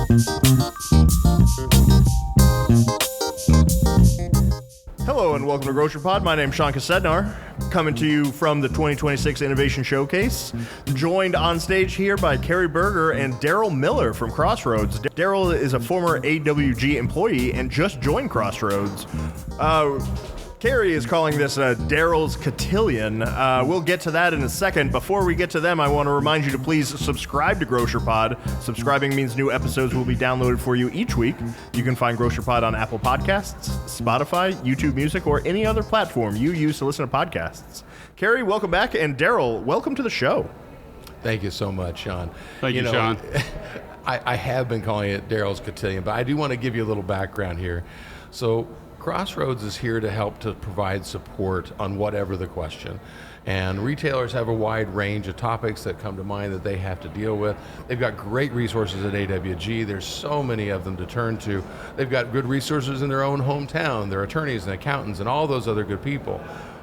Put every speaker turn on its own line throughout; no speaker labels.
Hello and welcome to Grocery Pod. My name's Sean Kassednar, coming to you from the 2026 Innovation Showcase. Joined on stage here by Carrie Berger and Darryl Miller from Crossroads. Darryl is a former AWG employee and just joined Crossroads. Carrie is calling this Darryl's Cotillion. We'll get to that in a second. Before we get to them, I want to remind you to please subscribe to Grocery Pod. Subscribing means new episodes will be downloaded for you each week. You can find Grocery Pod on Apple Podcasts, Spotify, YouTube Music, or any other platform you use to listen to podcasts. Carrie, welcome back, and Darryl, welcome to the show.
Thank you so much, Sean.
Thank you, Sean.
I have been calling it Darryl's Cotillion, but I do want to give you a little background here. So Crossroads is here to help to provide support on whatever the question. And retailers have a wide range of topics that come to mind that they have to deal with. They've got great resources at AWG. There's so many of them to turn to. They've got good resources in their own hometown, their attorneys and accountants and all those other good people.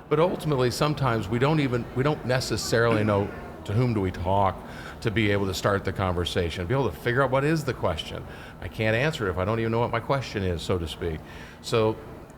But ultimately, sometimes we don't necessarily know to whom do we talk to be able to start the conversation, be able to figure out what is the question. I can't answer it if I don't even know what my question is, so to speak. So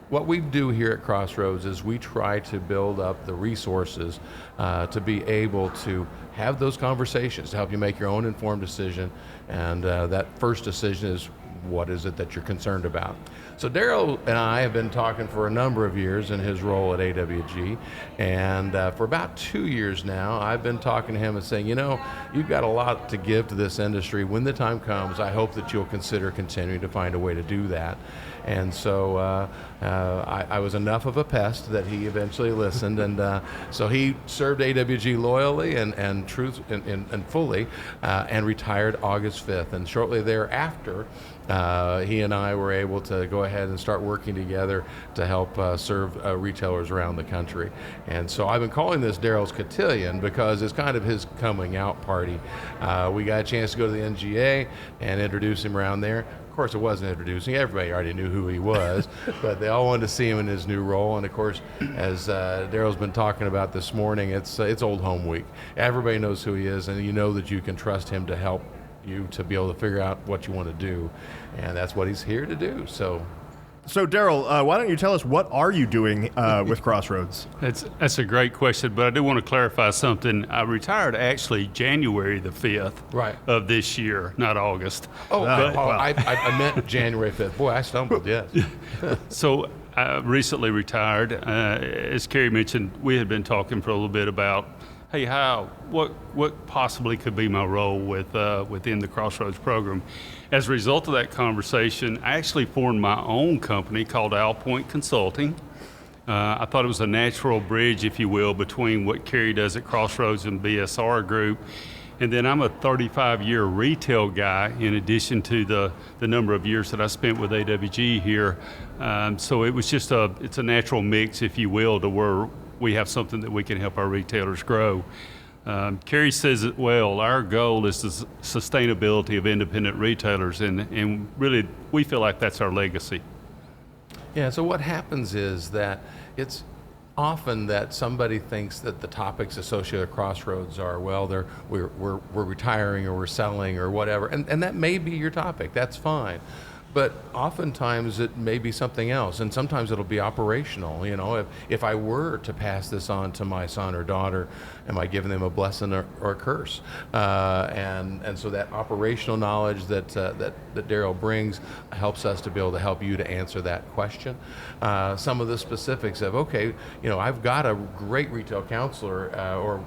what we do here at Crossroads is we try to build up the resources to be able to have those conversations, to help you make your own informed decision. And that first decision is, what is it that you're concerned about? So Darryl and I have been talking for a number of years in his role at AWG, and for about 2 years now, I've been talking to him and saying, you know, you've got a lot to give to this industry. When the time comes, I hope that you'll consider continuing to find a way to do that. And so I was enough of a pest that he eventually listened, and so he served AWG loyally and fully, and retired August 5th. And shortly thereafter, he and I were able to go ahead and start working together to help serve retailers around the country. And so I've been calling this Darryl's Cotillion because it's kind of his coming out party. We got a chance to go to the NGA and introduce him around there. Of course, it wasn't introducing. Everybody already knew who he was, but they all wanted to see him in his new role. And of course, as Darryl's been talking about this morning, it's Old Home Week. Everybody knows who he is, and you know that you can trust him to help you to be able to figure out what you want to do, and that's what he's here to do. So
Darryl, why don't you tell us, what are you doing with Crossroads?
That's a great question, but I do want to clarify something. I retired actually January the 5th of this year, not August.
I meant January 5th. Boy, I stumbled, yes.
So I recently retired. As Carrie mentioned, we had been talking for a little bit about, hey, what possibly could be my role within the Crossroads program. As a result of that conversation, I actually formed my own company called Owl Point Consulting. I thought it was a natural bridge, if you will, between what Carrie does at Crossroads and BSR Group. And then I'm a 35-year retail guy in addition to the number of years that I spent with AWG here. So it was just it's a natural mix, if you will, to where we have something that we can help our retailers grow. Carrie says it well, our goal is the sustainability of independent retailers, and really we feel like that's our legacy.
Yeah, so what happens is that it's often that somebody thinks that the topics associated with Crossroads are, well, we're retiring or we're selling or whatever, and that may be your topic, that's fine. But oftentimes it may be something else, and sometimes it'll be operational. You know, if I were to pass this on to my son or daughter, am I giving them a blessing or a curse? And so that operational knowledge that Darryl brings helps us to be able to help you to answer that question. Some of the specifics of, okay, you know, I've got a great retail counselor, or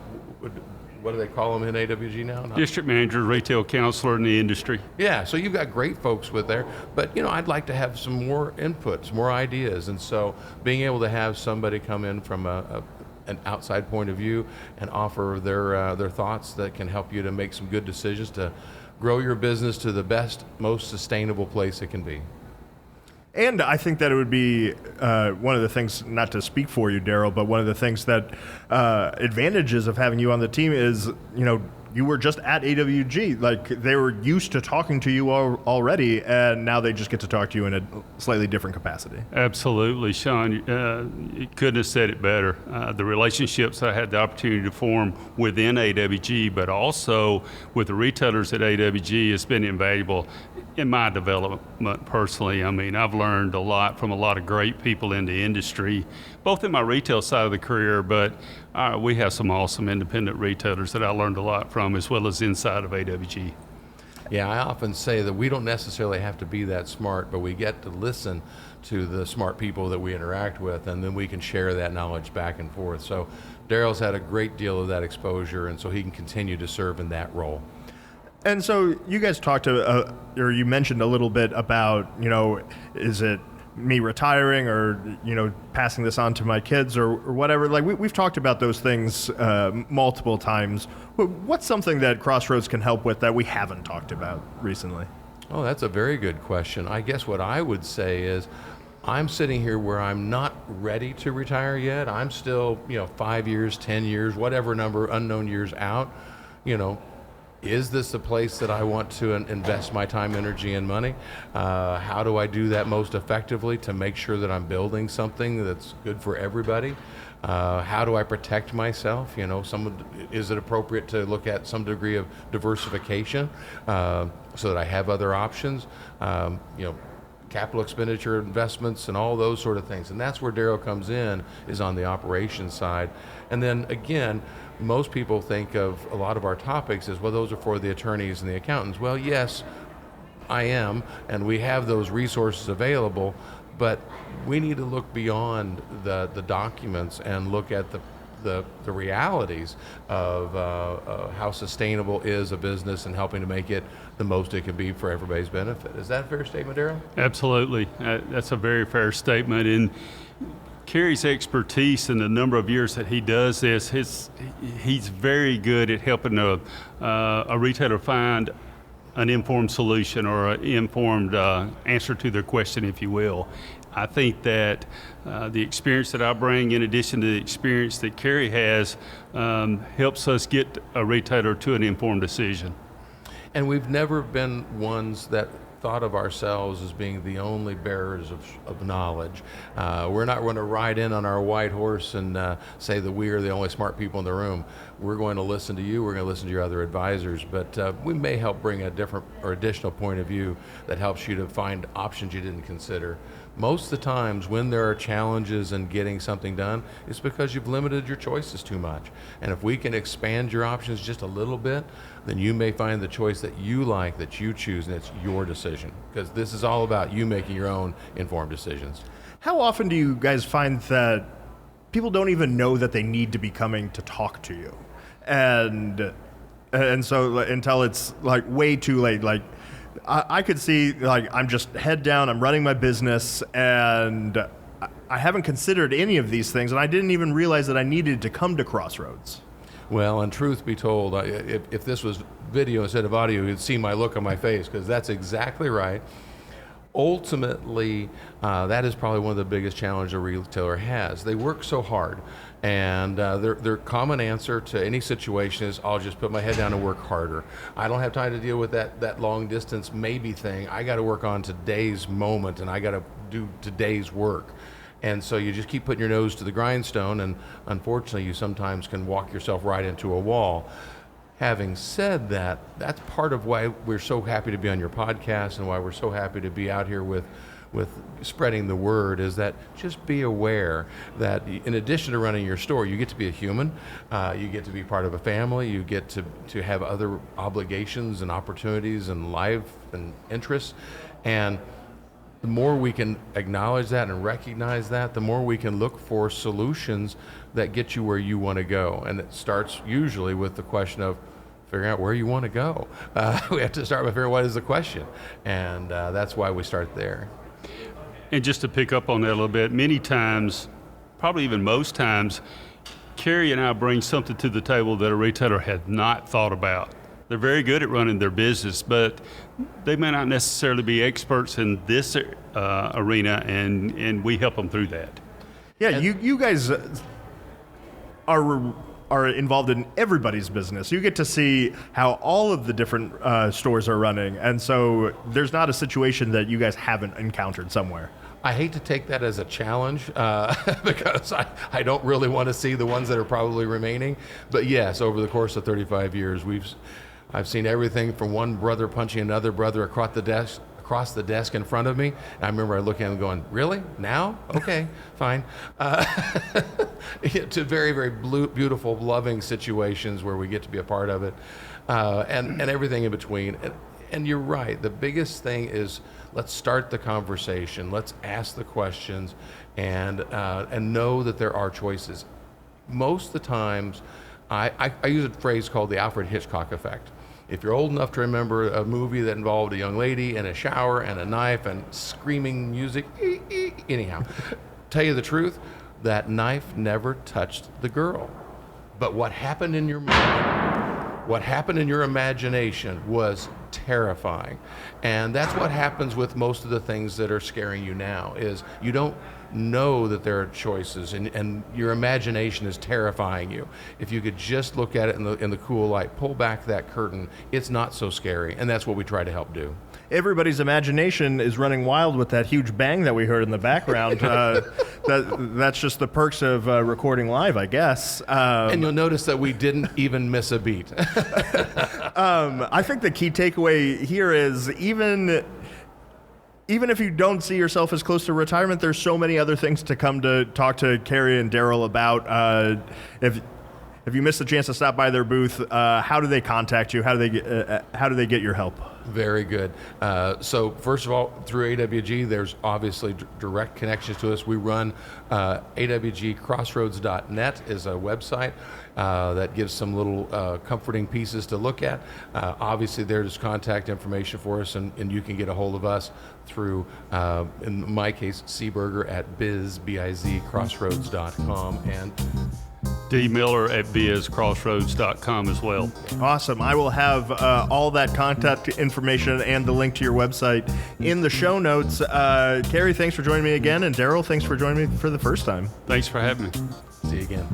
what do they call them in AWG now?
District manager, retail counselor in the industry.
Yeah, so you've got great folks with there, but you know, I'd like to have some more inputs, more ideas, and so being able to have somebody come in from an outside point of view and offer their thoughts that can help you to make some good decisions to grow your business to the best, most sustainable place it can be.
And I think that it would be one of the things, not to speak for you, Darryl, but one of the things that advantages of having you on the team is, you know, you were just at AWG. Like, they were used to talking to you already, and now they just get to talk to you in a slightly different capacity.
Absolutely, Sean. You couldn't have said it better. The relationships I had the opportunity to form within AWG, but also with the retailers at AWG, has been invaluable. in my development personally, I mean, I've learned a lot from a lot of great people in the industry, both in my retail side of the career, but we have some awesome independent retailers that I learned a lot from, as well as inside of AWG.
Yeah, I often say that we don't necessarily have to be that smart, but we get to listen to the smart people that we interact with, and then we can share that knowledge back and forth. So Darryl's had a great deal of that exposure, and so he can continue to serve in that role.
And so you guys talked or you mentioned a little bit about, is it me retiring or, passing this on to my kids or whatever. Like we've talked about those things multiple times. What's something that Crossroads can help with that we haven't talked about recently?
Oh, that's a very good question. I guess what I would say is I'm sitting here where I'm not ready to retire yet. I'm still, 5 years, 10 years, whatever number, unknown years out. Is this a place that I want to invest my time, energy, and money? How do I do that most effectively to make sure that I'm building something that's good for everybody? How do I protect myself? Is it appropriate to look at some degree of diversification so that I have other options? Capital expenditure investments and all those sort of things. And that's where Darryl comes in, is on the operations side. And then again, most people think of a lot of our topics as, well, those are for the attorneys and the accountants. Well, yes, I am, and we have those resources available, but we need to look beyond the documents and look at the realities of how sustainable is a business and helping to make it the most it can be for everybody's benefit. Is that a fair statement, Darryl?
Absolutely. That's a very fair statement. And Kerry's expertise in the number of years that he does this, he's very good at helping a retailer find an informed solution or an informed answer to their question, if you will. I think that the experience that I bring, in addition to the experience that Kerry has, helps us get a retailer to an informed decision.
And we've never been ones that thought of ourselves as being the only bearers of knowledge. We're not going to ride in on our white horse and say that we are the only smart people in the room. We're going to listen to you, we're going to listen to your other advisors, but we may help bring a different or additional point of view that helps you to find options you didn't consider. Most of the times when there are challenges in getting something done, it's because you've limited your choices too much. And if we can expand your options just a little bit, then you may find the choice that you like, that you choose, and it's your decision. Because this is all about you making your own informed decisions.
How often do you guys find that people don't even know that they need to be coming to talk to you? And so until it's like way too late, like I could see, like, I'm just head down, I'm running my business, and I haven't considered any of these things, and I didn't even realize that I needed to come to Crossroads.
Well, and truth be told, if this was video instead of audio, you'd see my look on my face, because that's exactly right. Ultimately, that is probably one of the biggest challenges a retailer has. They work so hard, and their common answer to any situation is, I'll just put my head down and work harder. I don't have time to deal with that long distance maybe thing. I got to work on today's moment, and I got to do today's work. And so you just keep putting your nose to the grindstone, and unfortunately you sometimes can walk yourself right into a wall. Having said that, that's part of why we're so happy to be on your podcast and why we're so happy to be out here with spreading the word, is that just be aware that in addition to running your store, you get to be a human, you get to be part of a family, you get to have other obligations and opportunities and life and interests. And the more we can acknowledge that and recognize that, the more we can look for solutions that get you where you want to go. And it starts usually with the question of figuring out where you want to go. We have to start by figuring out what is the question. And that's why we start there.
And just to pick up on that a little bit, many times, probably even most times, Kerry and I bring something to the table that a retailer had not thought about. They're very good at running their business, but they may not necessarily be experts in this arena, and we help them through that.
Yeah, you guys are involved in everybody's business. You get to see how all of the different stores are running, and so there's not a situation that you guys haven't encountered somewhere.
I hate to take that as a challenge because I don't really want to see the ones that are probably remaining. But yes, over the course of 35 years, I've seen everything from one brother punching another brother across the desk in front of me. And I remember I looking at him going, really? Now? Okay, fine. To very, very beautiful, loving situations where we get to be a part of it, and everything in between. And you're right. The biggest thing is let's start the conversation. Let's ask the questions and know that there are choices. Most of the times, I use a phrase called the Alfred Hitchcock effect. If you're old enough to remember a movie that involved a young lady in a shower and a knife and screaming music, anyhow, tell you the truth, that knife never touched the girl. But what happened in your mind, what happened in your imagination was terrifying. And that's what happens with most of the things that are scaring you now, is you don't know that there are choices, and your imagination is terrifying you. If you could just look at it in the cool light, pull back that curtain, it's not so scary, and that's what we try to help do.
Everybody's imagination is running wild with that huge bang that we heard in the background. That's just the perks of recording live, I guess.
And you'll notice that we didn't even miss a beat.
I think the key takeaway here is even if you don't see yourself as close to retirement, there's so many other things to come to talk to Carrie and Darryl about. If you missed the chance to stop by their booth, how do they contact you? How do they get your help?
Very good. So first of all, through AWG, there's obviously direct connections to us. We run awgcrossroads.net is a website that gives some little comforting pieces to look at. Obviously, there's contact information for us, and you can get a hold of us through, in my case, cburger@bizcrossroads.com and
dmiller@bizcrossroads.com as well.
Awesome. I will have all that contact information and the link to your website in the show notes. Carrie, thanks for joining me again, and Darryl, thanks for joining me for the first time.
Thanks for having me.
see you again.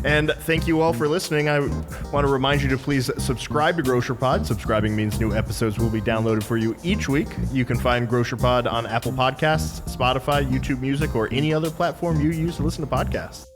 And thank you all for listening. I want to remind you to please subscribe to Grocer Pod. Subscribing means new episodes will be downloaded for you each week. You can find Grocer Pod on Apple Podcasts, Spotify, YouTube Music, or any other platform you use to listen to podcasts.